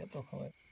તો ખવાય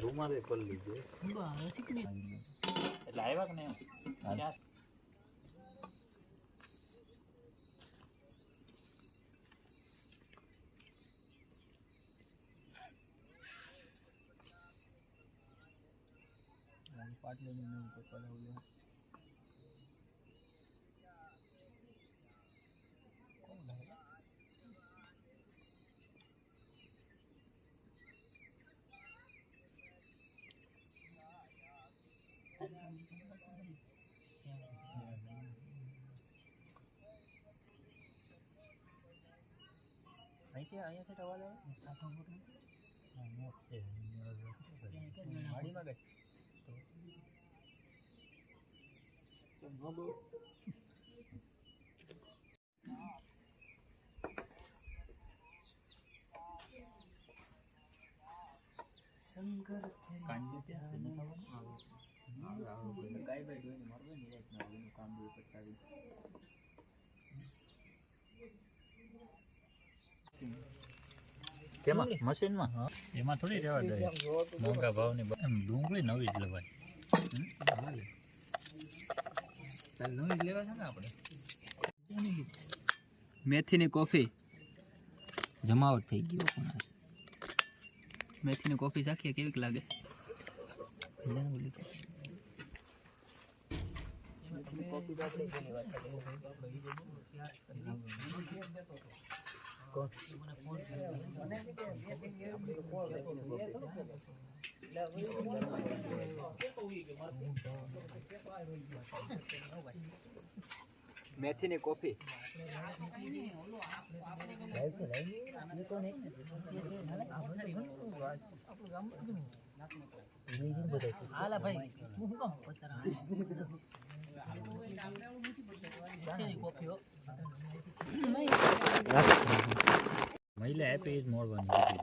રૂમાલે પર લીધે એટલે આવ્યા કે નહીં પાટલી ને પકડાવ્યો અહીંયા છે ટવાલ વાડીમાં ગઈ શંકર કાંજી ત્યાં આવે ગાય બાય જોઈને મરવે ને રાતના એનું કામ બી પતાવી કેમાં મશીનમાં એમાં થોડી રહેવા દે મોંઘા ભાવની એમ ડુંગળી નવી જ લેવાય નવી જ લેવા છે ને આપણે મેથીની કોફી જમાવટ થઈ ગયો પણ મેથીની કોફી ચાખીએ કેવીક લાગે. મેથીની કોફી મહિલા આપી જ મોડવાની.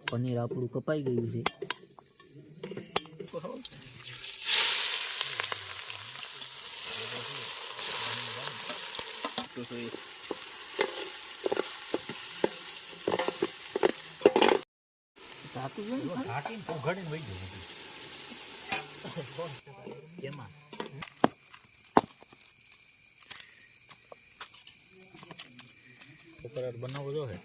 પનીર આપણું કપાઈ ગયું છે. ઘડીને વહી ગયું કેમાં બનાવો જો હે.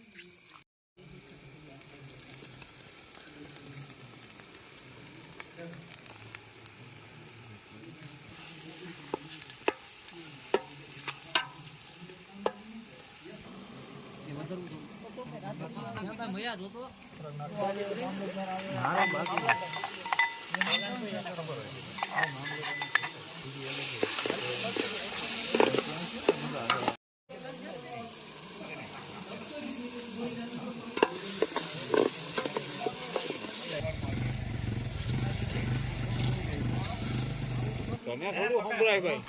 તમે થોડું સંભળાય ભાઈ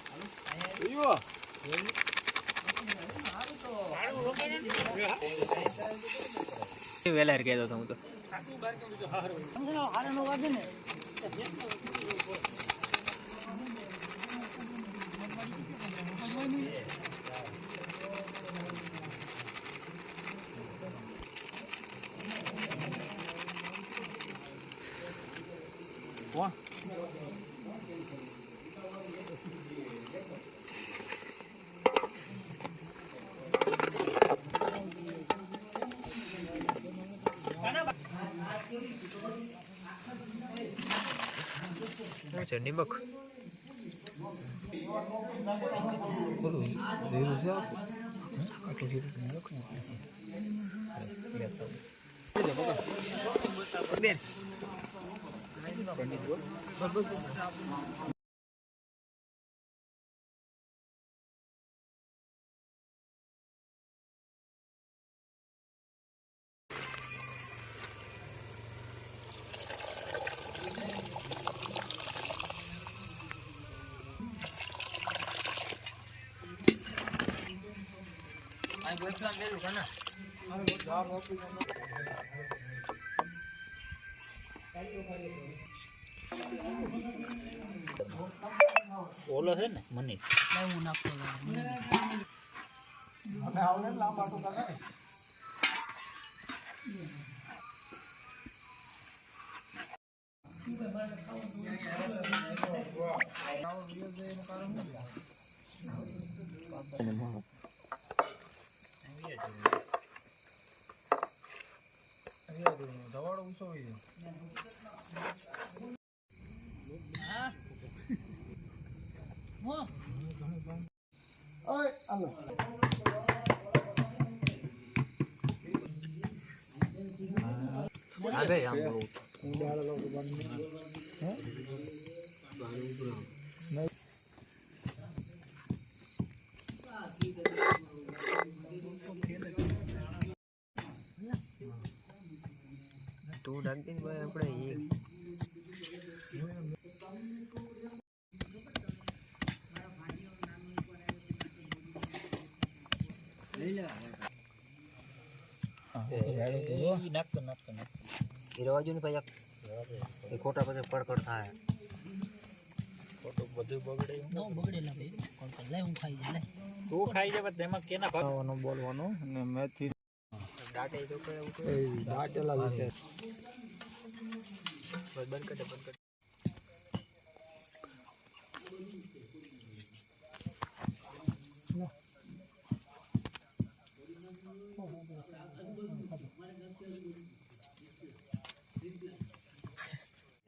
વેલા કહેતો હતો હું તો. નિમક બેન ઓલો છે ને મનીષ ધવાડો ઊંચો હોય તું ડાકતી ને ભાઈ આપણે એ રવાજો ને ભાઈ એ ખોટા પછી પડકડ થાય. ખોટું બધું બગડે એમ. નો બગડેલા ભાઈ કોણ કર લે હું ખાઈ જાય લે તું ખાઈ જાય પણ તેમાં કેના ભાગ બોલવાનું અને મેથી દાટે તો કરે એવું તો દાટેલા લીધે બંધ કરે બંધ કરે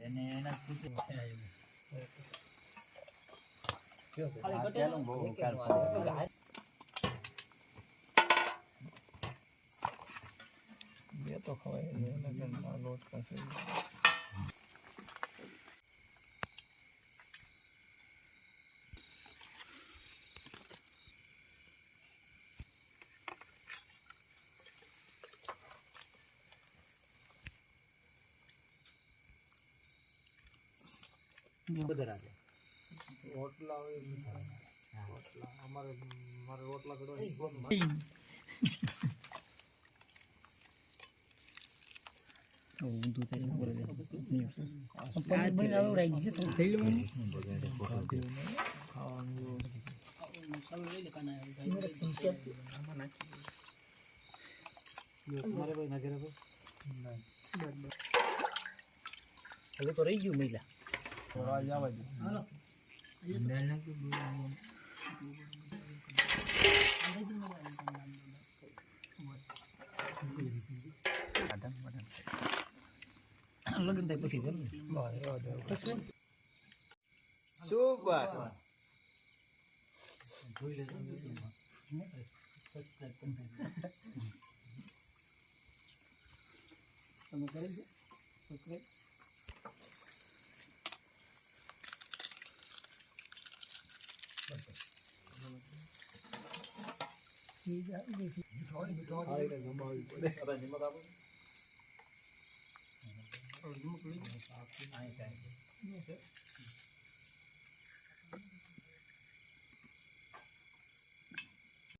એને એના પૂછે બે તો ખવાય એને લોટ પાસે રોટલા હોય રોટલા અમારે મારે રોટલા કરવા ઊંધું થઈ ગયું બરોબર આ બને આવું રહી છે તો થઈ લેવાનું ખાવાનું મસાલો લઈ લે કાના મારે ભાઈ નગર હવે તો રહી ગયું મહિલા થોડા જવા દે હાલો લગન થાય પછી જમ સુપર તમે કરી દો સબસ્ક્રાઇબ